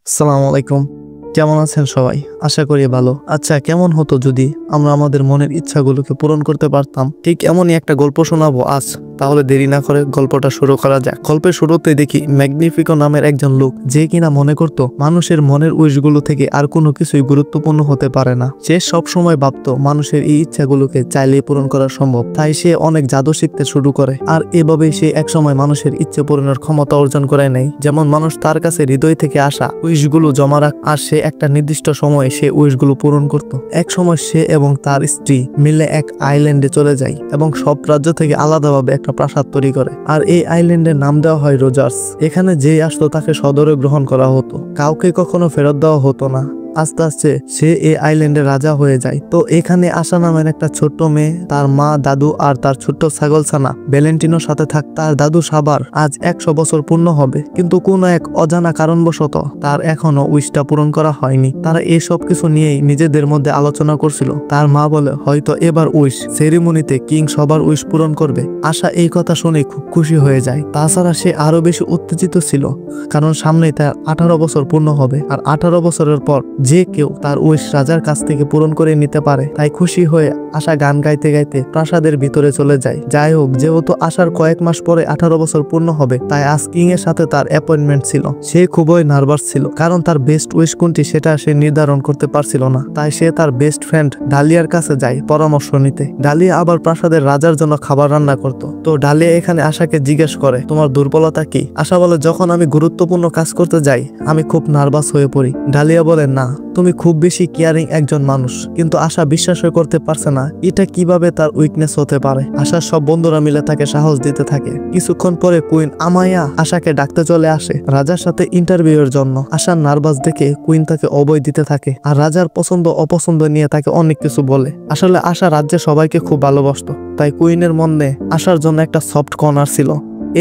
আসসালামু আলাইকুম। কেমন আছেন সবাই? আশা করি ভালো। আচ্ছা, কেমন হতো যদি আমরা আমাদের মনের ইচ্ছাগুলোকে পূরণ করতে পারতাম? ঠিক এমনই একটা গল্প শোনাবো আজ। তাহলে দেরি না করে গল্পটা শুরু করা যাক। গল্পের শুরুতে দেখি ম্যাগনিফিকো নামের একজন লোক, যে কিনা মনে করত মানুষের মনের উইশগুলো থেকে আর কোনো কিছুই গুরুত্বপূর্ণ হতে পারে না। সে সব সময় ভাবত মানুষের এই ইচ্ছাগুলোকে চাইলেই পূরণ করা সম্ভব। তাই সে অনেক জাদু শিখতে শুরু করে, আর এভাবেই সে একসময় মানুষের ইচ্ছে পূরণের ক্ষমতা অর্জন করে নেয়। যেমন মানুষ তার কাছে হৃদয় থেকে আসা উইশগুলো জমা রাখ, আর সে একটা নির্দিষ্ট সময়ে সে উইশগুলো পূরণ করত। এক সময় সে এবং তার স্ত্রী মিলে এক আইল্যান্ডে চলে যায় এবং সব রাজ্য থেকে আলাদাভাবে একটা প্রাসাদ তৈরি করে। আর এই আইল্যান্ডের নাম দেওয়া হয় রোজার্স। এখানে যে আসতো তাকে সদরে গ্রহণ করা হতো, কাউকে কখনো ফেরত দেওয়া হতো না। আস্তে আস্তে সে এই আইল্যান্ডের রাজা হয়ে যায়। তো এখানে আশা নামের একটা ছোট্ট মেয়ে, তার মা, দাদু আর তার ছোট্ট ছাগল ছানা ভ্যালেন্টিনোর সাথে থাক। তার দাদু সাবার আজ 100 বছর পূর্ণ হবে, কিন্তু কোনো এক অজানা কারণবশত তার এখনো উইশটা পূরণ করা হয়নি। তারা এই সব কিছু নিয়েই নিজেদের মধ্যে আলোচনা করছিল। তার মা বলে, হয়তো এবার উইশ সেরিমনিতে কিং সবার উইশ পূরণ করবে। আশা এই কথা শুনে খুব খুশি হয়ে যায়। তাছাড়া সে আরো বেশি উত্তেজিত ছিল, কারণ সামনেই তার 18 বছর পূর্ণ হবে, আর 18 বছরের পর যে কেউ তার উইশ রাজার কাছ থেকে পূরণ করে নিতে পারে। তাই খুশি হয়ে আশা গান গাইতে গাইতে প্রাসাদের ভিতরে চলে যায়। যাই হোক, যেহেতু আশার কয়েক মাস পরে 18 বছর পূর্ণ হবে, তাই আজ কিং এর সাথে তার অ্যাপয়েন্টমেন্ট ছিল। সে খুবই নার্ভাস ছিল, কারণ তার বেস্ট উইশ কোনটি সেটা সে নির্ধারণ করতে পারছিল না। তাই সে তার বেস্ট ফ্রেন্ড ডালিয়ার কাছে যায় পরামর্শ নিতে। ডালিয়া আবার প্রাসাদের রাজার জন্য খাবার রান্না করত। তো ডালিয়া এখানে আশাকে জিজ্ঞেস করে, তোমার দুর্বলতা কি? আশা বলে, যখন আমি গুরুত্বপূর্ণ কাজ করতে যাই আমি খুব নার্ভাস হয়ে পড়ি। ডালিয়া বলে, না, তুমি খুব বেশি কেয়ারিং একজন মানুষ। কিন্তু আশা বিশ্বাসই করতে পারছে না এটা কিভাবে তার উইকনেস হতে পারে। আশার সব বন্ধুরা মিলে তাকে সাহস দিতে থাকে। কিছুক্ষণ পরে কুইন আমায়া আশাকে ডাকতে চলে আসে রাজার সাথে ইন্টারভিউয়ের জন্য। আশার নার্ভাস দেখে কুইন তাকে অভয় দিতে থাকে, আর রাজার পছন্দ অপছন্দ নিয়ে তাকে অনেক কিছু বলে। আসলে আশা রাজ্যে সবাইকে খুব ভালোবাসতো, তাই কুইনের মনে আশার জন্য একটা সফট কর্নার ছিল।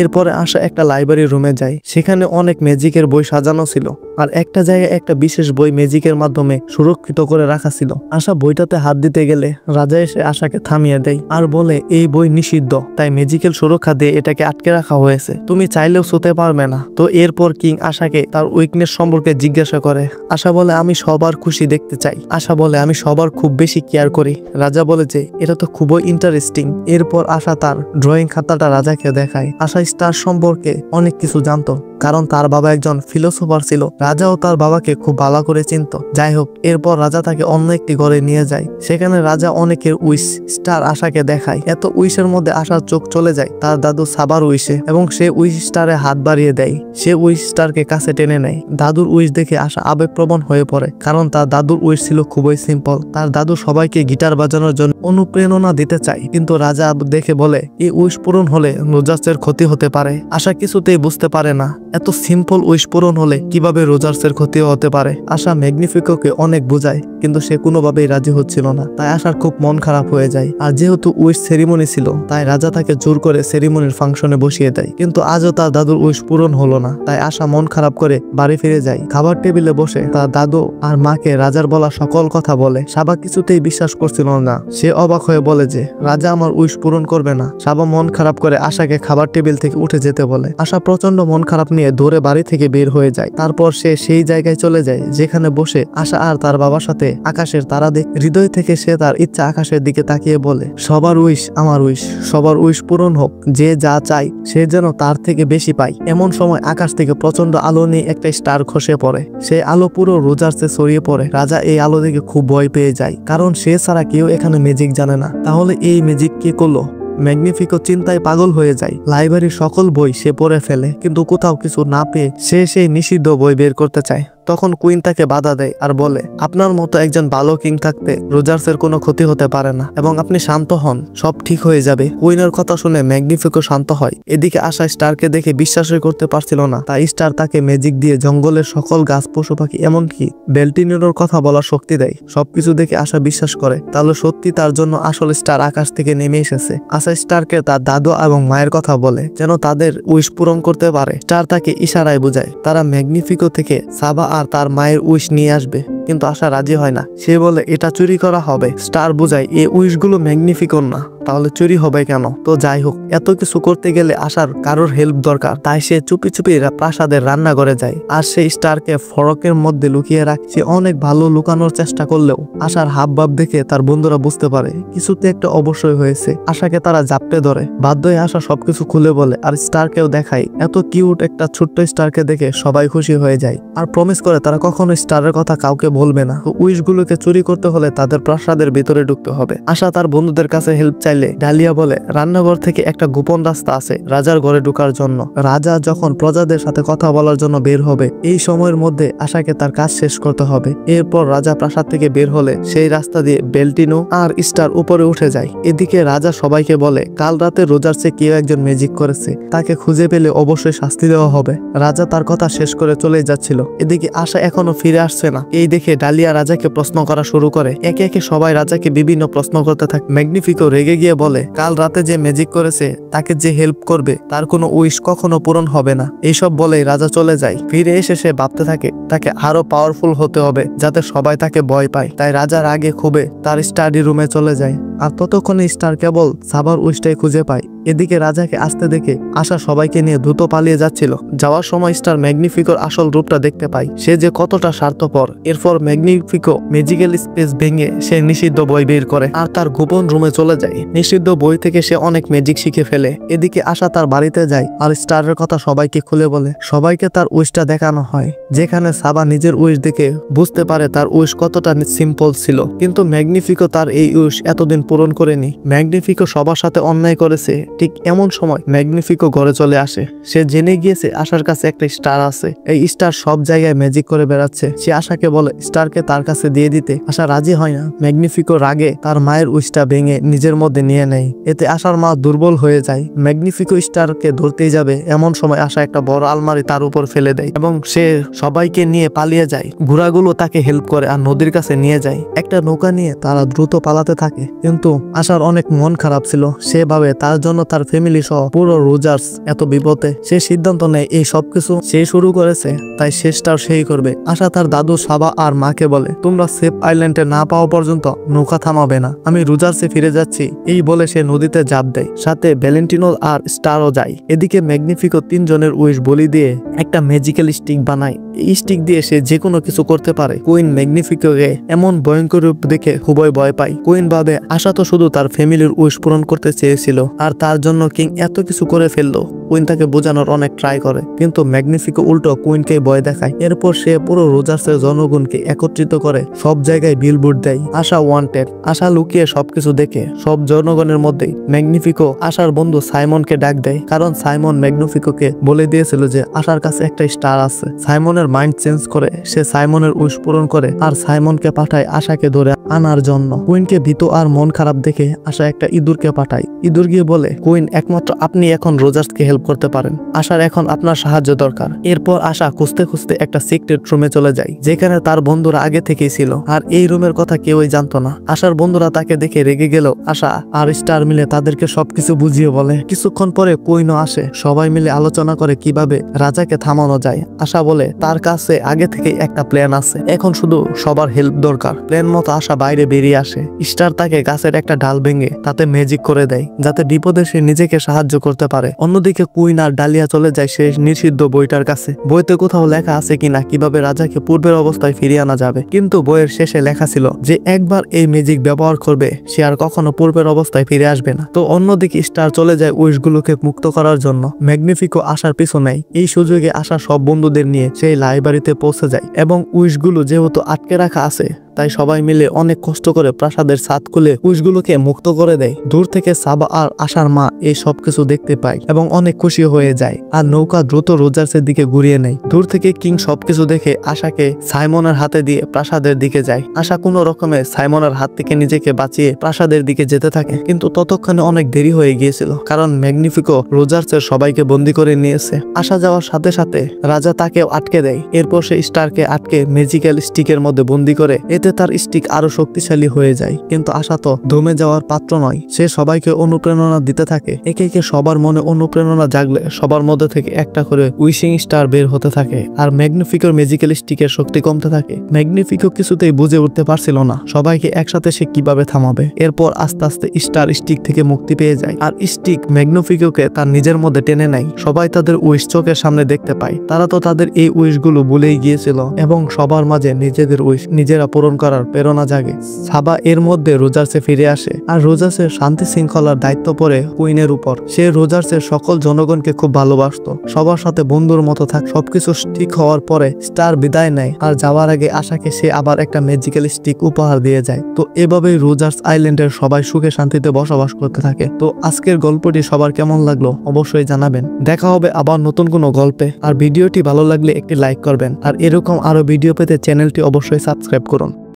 এরপরে আশা একটা লাইব্রেরি রুমে যায়। সেখানে অনেক ম্যাজিকের বই সাজানো ছিল, আর একটা জায়গায় একটা বিশেষ বই ম্যাজিকের মাধ্যমে সুরক্ষিত করে রাখা ছিল। আশা বইটাতে হাত দিতে গেলে রাজা এসে আশাকে থামিয়ে দেয় আর বলে, এই বই নিষিদ্ধ, তাই ম্যাজিক্যাল সুরক্ষা দিয়ে এটাকে আটকে রাখা হয়েছে, তুমি চাইলেও ছুঁতে পারবে না। তো এরপর কিং আশাকে তার উইকনেস সম্পর্কে জিজ্ঞাসা করে। আশা বলে, আমি সবার খুশি দেখতে চাই। আশা বলে, আমি সবার খুব বেশি কেয়ার করি। রাজা বলে যে এটা তো খুবই ইন্টারেস্টিং। এরপর আশা তার ড্রয়িং খাতাটা রাজাকে দেখায়। আশা স্টার সম্পর্কে অনেক কিছু জানতো, কারণ তার বাবা একজন ফিলোসোফার ছিল। রাজাও তার বাবাকে খুব ভালো করে চিনত। যাই হোক, এরপর রাজা তাকে অন্য একটি ঘরে নিয়ে যায়। সেখানে রাজা অনেকের উইশ স্টার আশাকে দেখায়। এত উইশের মধ্যে আশার চোখ চলে যায় তার দাদু সাবার উইশে, এবং সে উইশ স্টারে হাত বাড়িয়ে দেয়। সে উইশ স্টারকে কাছে টেনে নেয়। দাদুর উইশ দেখে আশা আবেগপ্রবণ হয়ে পড়ে, কারণ তার দাদুর উইশ ছিল খুবই সিম্পল। তার দাদু সবাইকে গিটার বাজানোর জন্য অনুপ্রেরণা দিতে চায়, কিন্তু রাজা দেখে বলে, এই উইশ পূরণ হলে রোজার্সের ক্ষতি হতে পারে। আশা কিছুতেই বুঝতে পারে না এত সিম্পল উইশ পূরণ হলে কিভাবে রোজার্সের ক্ষতিও হতে পারে। আশা ম্যাগনিফিকোকে অনেক বোঝায়, কিন্তু সে কোনোভাবেই রাজি হচ্ছিল না। তাই আশার খুব মন খারাপ হয়ে যায়। আর যেহেতু উইশ সেরিমনি ছিল, তাই রাজা তাকে জোর করে সেরিমনির ফাংশনে বসিয়ে দেয়। কিন্তু আজও তার দাদুর উইশ পূরণ হলো না। তাই আশা মন খারাপ করে বাড়ি ফিরে যায়। খাবার টেবিলে বসে তার দাদু আর মাকে রাজার বলা সকল কথা বলে। সাবা কিছুতেই বিশ্বাস করছিল না। সে অবাক হয়ে বলে যে রাজা আমার উইশ পূরণ করবে না। সাবা মন খারাপ করে আশাকে খাবার টেবিল থেকে উঠে যেতে বলে। আশা প্রচন্ড মন খারাপ নিয়ে দৌড়ে বাড়ি থেকে বের হয়ে যায়। তারপর সে সেই জায়গায় চলে যায় যেখানে বসে আশা আর তার বাবার সাথে আকাশের তারা দেখ। হৃদয় থেকে সে তার ইচ্ছা আকাশের দিকে তাকিয়ে বলে, সবার উইশ আমার উইশ, সবার উইশ পূরণ হোক। যে যা চায় সে যেন তার থেকে বেশি পায়। এমন সময় আকাশ থেকে প্রচন্ড আলো নিয়ে একটা স্টার খসে পড়ে। সেই আলো পুরো রোজার্সে ছড়িয়ে পড়ে। রাজা এই আলো দেখে খুব ভয় পেয়ে যায়, কারণ সে ছাড়া কেউ এখানে ম্যাজিক জানে না। তাহলে এই ম্যাজিক কে করলো? ম্যাগনিফিকো চিন্তায় পাগল হয়ে যায়। লাইব্রেরির সকল বই সে পড়ে ফেলে, কিন্তু কোথাও কিছু না পেয়ে সে সেই নিষিদ্ধ বই বের করতে চায়। তখন কুইন তাকে বাধা দেয় আর বলে, আপনার মতো একজন ভালো কিং থাকতে রোজার্সের কোনো ক্ষতি হতে পারে না, এবং আপনি শান্ত হন, সব ঠিক হয়ে যাবে। কুইনের কথা শুনে ম্যাগনিফিকো শান্ত হয়। এদিকে আশা স্টারকে দেখে বিশ্বাসই করতে পারছিল না। তাই স্টার তাকে ম্যাজিক দিয়ে জঙ্গলের সকল গাছ, পশু পাখি, এমনকি বেলটিনেরোর কথা বলার শক্তি দেয়। সবকিছু দেখে আশা বিশ্বাস করে তাহলে সত্যি তার জন্য আসল স্টার আকাশ থেকে নেমে এসেছে। আশা স্টারকে তার দাদু এবং মায়ের কথা বলে যেন তাদের উইশ পূরণ করতে পারে। স্টার তাকে ইশারায় বোঝায় তারা ম্যাগনিফিকো থেকে সাবা আর তার মায়ের উইশ নিয়ে আসবে, কিন্তু আশা রাজি হয় না। সে বলে এটা চুরি করা হবে। স্টার বোঝায় এই উইশগুলো ম্যাগনিফিকোর না, তাহলে চুরি হবে কেন? তো যাই হোক, এত কিছু করতে গেলে আশার কারোর হেল্প দরকার, তাই সে চুপি চুপি প্রাসাদের রান্নাঘরে যায় আর সেই স্টারকে ফরকের মধ্যে লুকিয়ে রাখছে। অনেক ভালো লুকানোর চেষ্টা করলেও আশার হাব ভাব দেখে তার বন্ধুরা বুঝতে পারে কিছুতে একটা অবশ্যই হয়েছে। আশাকে তারা জাপটে ধরে, বাধ্য হয়ে আশা সবকিছু খুলে বলে আর স্টারকেও দেখায়। এত কিউট একটা ছোট্ট স্টারকে দেখে সবাই খুশি হয়ে যায় আর প্রমিস করে তারা কখনো স্টারের কথা কাউকে বলবে না। উইশ গুলোকে চুরি করতে হলে তাদের প্রাসাদের ভিতরে ঢুকতে হবে। আশা তার বন্ধুদের কাছে হেল্প চাইলে ডালিয়া বলে রান্নাঘর থেকে একটা গোপন রাস্তা আছে রাজার ঘরে ঢোকার জন্য। রাজা যখন প্রজাদের সাথে কথা বলার জন্য বের হবে, এই সময়ের মধ্যে আশাকে তার কাজ শেষ করতে হবে। এরপর রাজা প্রাসাদ থেকে বের হলে সেই রাস্তা দিয়ে বেলটিনো আর স্টার উপরে উঠে যায়। এদিকে রাজা সবাইকে বলে কাল রাতে রোজার্সে কেউ একজন ম্যাজিক করেছে, তাকে খুঁজে পেলে অবশ্যই শাস্তি দেওয়া হবে। রাজা তার কথা শেষ করে চলে যাচ্ছিল, এদিকে আশা এখনো ফিরে আসছে না। এই দেখে ডালিয়া রাজাকে প্রশ্ন করা শুরু করে। একে একে সবাই রাজাকে বিভিন্ন প্রশ্ন করতে থাকে। ম্যাগনিফিকো রেগে গিয়ে বলে কাল রাতে যে ম্যাজিক করেছে তাকে যে হেল্প করবে তার কোনো উইশ কখনো পূরণ হবে না। এইসব বলেই রাজা চলে যায়। ফিরে এসে সে ভাবতে থাকে তাকে আরো পাওয়ারফুল হতে হবে যাতে সবাই তাকে ভয় পায়। তাই রাজার আগে খুবে তার স্টাডি রুমে চলে যায় আর ততক্ষণে স্টার কেবল সাবার উইশটাই খুঁজে পায়। এদিকে রাজাকে আসতে দেখে আশা সবাইকে নিয়ে দ্রুত পালিয়ে যাচ্ছিল। যাওয়ার সময় স্টার ম্যাগনিফিকোর আসল রূপটা দেখতে পায়, সে যে কতটা স্বার্থপর। এরপর ম্যাগনিফিকো ম্যাজিক্যাল স্পেস ভেঙে সে নিষিদ্ধ বই বের করে আর তার গোপন রুমে চলে যায়। নিষিদ্ধ বই থেকে সে অনেক ম্যাজিক শিখে ফেলে। এদিকে আশা তার বাড়িতে যায় আর স্টারের কথা সবাইকে খুলে বলে। সবাইকে তার উইশটা দেখানো হয়, যেখানে সাবা নিজের উইশ দেখে বুঝতে পারে তার উইশ কতটা সিম্পল ছিল, কিন্তু ম্যাগনিফিকো তার এই উইশ এতদিন পূরণ করেনি। ম্যাগনিফিকো সবার সাথে অন্যায় করেছে। ঠিক এমন সময় ম্যাগনিফিকো ঘরে চলে আসে। সে জেনে গিয়েছে আশার কাছে একটা স্টার আছে, এই স্টার সব জায়গায় ম্যাজিক করে বেড়াচ্ছে। সে আশাকে বলে স্টারকে তার কাছে দিয়ে দিতে। আশা রাজি হয় না। ম্যাগনিফিকো রাগে তার মায়ের উইশটা ভেঙে নিজের মধ্যে নিয়ে নেয়। এতে আশার মা দুর্বল হয়ে যায়। ম্যাগনিফিকো স্টারকে ধরতেই যাবে, এমন সময় আশা একটা বড় আলমারি তার উপর ফেলে দেয় এবং সে সবাইকে নিয়ে পালিয়ে যায়। ঘোড়াগুলো তাকে হেল্প করে আর নদীর কাছে নিয়ে যায়। একটা নৌকা নিয়ে তারা দ্রুত পালাতে থাকে, কিন্তু আশার অনেক মন খারাপ ছিল। সে ভাবে তার জন্য তার ফ্যামিলি সহ পুরো রোজার্স এত বিপদে। সে সিদ্ধান্ত নেয় এই সবকিছু সে শুরু করেছে, তাই শেষটাও সেই করবে। আশা তার দাদু সাবা আর মাকে বলে তোমরা সেফ আইল্যান্ডে না পাওয়া পর্যন্ত নৌকা থামাবে না, আমি রোজার্সে ফিরে যাচ্ছি। এই বলে সে নদীতে ঝাঁপ দেয়, সাথে ভ্যালেন্টিনো আর স্টারও যায়। এদিকে ম্যাগনিফিকো তিনজনের উইশ বলি দিয়ে একটা ম্যাজিক্যাল স্টিক বানায়। এই স্টিক দিয়ে সে যে কোনো কিছু করতে পারে। কুইন ম্যাগনিফিকোকে এমন ভয়ঙ্কর রূপ দেখে খুবই ভয় পায়। কুইন ভাবে আশা তো শুধু তার ফ্যামিলির উইশ পূরণ করতে চেয়েছিল আর তার জন্য কিং এত কিছু করে ফেললো। কুইন তাকে বোঝানোর অনেক ট্রাই করে, কিন্তু ম্যাগনিফিকো উল্টো কুইনকে ভয় দেখায়। এরপর সে পুরো রোজার্সের জনগণকে একত্রিত করে সব জায়গায় বিলবোর্ড দেয় আশা ওয়ান্টেড। আশা লুকিয়ে সবকিছু দেখে সব জনগণের মধ্যেই ম্যাগনিফিকো আশার বন্ধু সাইমনকে ডাক দেয়, কারণ সাইমন ম্যাগনিফিকোকে বলে দিয়েছিল যে আশার কাছে একটা স্টার আছে। সাইমনের মাইন্ড চেঞ্জ করে সে সাইমনের উইশ পূরণ করে আর সাইমনকে পাঠায় আশাকে ধরে আনার জন্য। কুইনকে ভীত আর মন খারাপ দেখে আশা একটা ইঁদুরকে পাঠায়। ইঁদুর গিয়ে বলে কুইন একমাত্র আপনি এখন রোজার্সকে হেল্প করতে পারেন, আশার এখন আপনার সাহায্য দরকার। এরপর আশা খুঁজতে খুঁজতে একটা সিক্রেট রুমে চলে যায়, যেখানে তার বন্ধুরা আগে থেকেই ছিল আর এই রুমের কথা কেউই জানতো না। আশার বন্ধুরা তাকে দেখে রেগে গেল। আশা আর স্টার মিলে তাদেরকে সবকিছু বুঝিয়ে বলে। কিছুক্ষণ পরে কুইনও আসে। সবাই মিলে আলোচনা করে কিভাবে রাজাকে থামানো যায়। আশা বলে তার কাছে আগে থেকে একটা প্ল্যান আছে, এখন শুধু সবার হেল্প দরকার। প্ল্যান মতো আশা বাইরে বেরিয়ে আসে। স্টার তাকে গাছের একটা ডাল ভেঙে তাতে ম্যাজিক করে দেয়, যাতে বিপদে সে নিজেকে সাহায্য করতে পারে। অন্যদিকে কুইন আর ডালিয়া চলে যায় সেই নিষিদ্ধ বইটার কাছে। বইতে কোথাও লেখা আছে কিনা কিভাবে রাজাকে পূর্বের অবস্থায় ফিরিয়ে আনা যাবে, কিন্তু বইয়ের শেষে লেখা ছিল যে একবার এই ম্যাজিক ব্যবহার করবে সে আর কখনো পূর্বের অবস্থায় ফিরে আসবে না। তো অন্যদিকে স্টার চলে যায় উইশগুলোকে মুক্ত করার জন্য। ম্যাগনিফিকো আশার পিছু নেয়। এই সুযোগে আশা সব বন্ধুদের নিয়ে সেই লাইব্রেরিতে পৌঁছে যায় এবং উইশগুলো যেহেতু আটকে রাখা আছে তাই সবাই মিলে অনেক কষ্ট করে প্রাসাদের ছাদ খুলে উইশগুলোকে মুক্ত করে দেয়। দূর থেকে সাবা আর আশার মা এই সবকিছু দেখতে পায় এবং অনেক খুশি হয়ে যায় আর নৌকা দ্রুত রোজার্সের দিকে ঘুরিয়ে নেয়। দূর থেকে কিং সবকিছু দেখে আশাকে সাইমনের হাতে দিয়ে প্রাসাদের দিকে যায়। আশা কোনো রকমে সাইমনের হাত থেকে নিজেকে বাঁচিয়ে প্রাসাদের দিকে যেতে থাকে, কিন্তু ততক্ষণে অনেক দেরি হয়ে গিয়েছিল, কারণ ম্যাগনিফিকো রোজার্সের সবাইকে বন্দী করে নিয়েছে। আশা যাওয়ার সাথে সাথে রাজা তাকেও আটকে দেয়। এরপর সে স্টারকে আটকে ম্যাজিক্যাল স্টিকের মধ্যে বন্দী করে। এতে এতে তার স্টিক আরো শক্তিশালী হয়ে যায়। কিন্তু আশা তো দমে যাওয়ার পাত্র নয়, সে সবাইকে অনুপ্রেরণা দিতে থাকে। একে একে সবার মনে অনুপ্রেরণা জাগলে সবার মধ্যে থেকে একটা করে উইশিং স্টার বের হতে থাকে, আর ম্যাগনিফিকোর ম্যাজিক্যাল স্টিকের শক্তি কমতে থাকে। ম্যাগনিফিকো কিছুতেই বুঝে উঠতে পারছিল না সবাইকে একসাথে সে কিভাবে থামাবে। এরপর আস্তে আস্তে স্টার স্টিক থেকে মুক্তি পেয়ে যায়, আর স্টিক ম্যাগনিফিকোকে তার নিজের মধ্যে টেনে নেয়। সবাই তাদের উইশ চোখের সামনে দেখতে পায়। তারা তো তাদের এই উইশগুলো ভুলেই গিয়েছিল, এবং সবার মাঝে নিজেদের উইশ নিজেরা পূরণ করার প্রেরণা জাগে। সাবা এর মধ্যে রোজার্সে ফিরে আসে, আর রোজার্সের শান্তি শৃঙ্খলার দায়িত্ব পড়ে কুইনের উপর। সে রোজার্সের সকল জনগণকে খুব ভালোবাসতো, সবার সাথে বন্ধুর মতো থাক। সবকিছু ঠিক হওয়ার পরে স্টার বিদায় নেয়, আর যাওয়ার আগে আশাকে সে আবার একটা ম্যাজিক্যাল স্টিক উপহার দিয়ে যায়। তো এভাবেই রোজার্স আইল্যান্ডের সবাই সুখে শান্তিতে বসবাস করতে থাকে। তো আজকের গল্পটি সবার কেমন লাগলো অবশ্যই জানাবেন। দেখা হবে আবার নতুন কোনো গল্পে। আর ভিডিওটি ভালো লাগলে একটি লাইক করবেন, আর এরকম আরো ভিডিও পেতে চ্যানেলটি অবশ্যই সাবস্ক্রাইব করুন।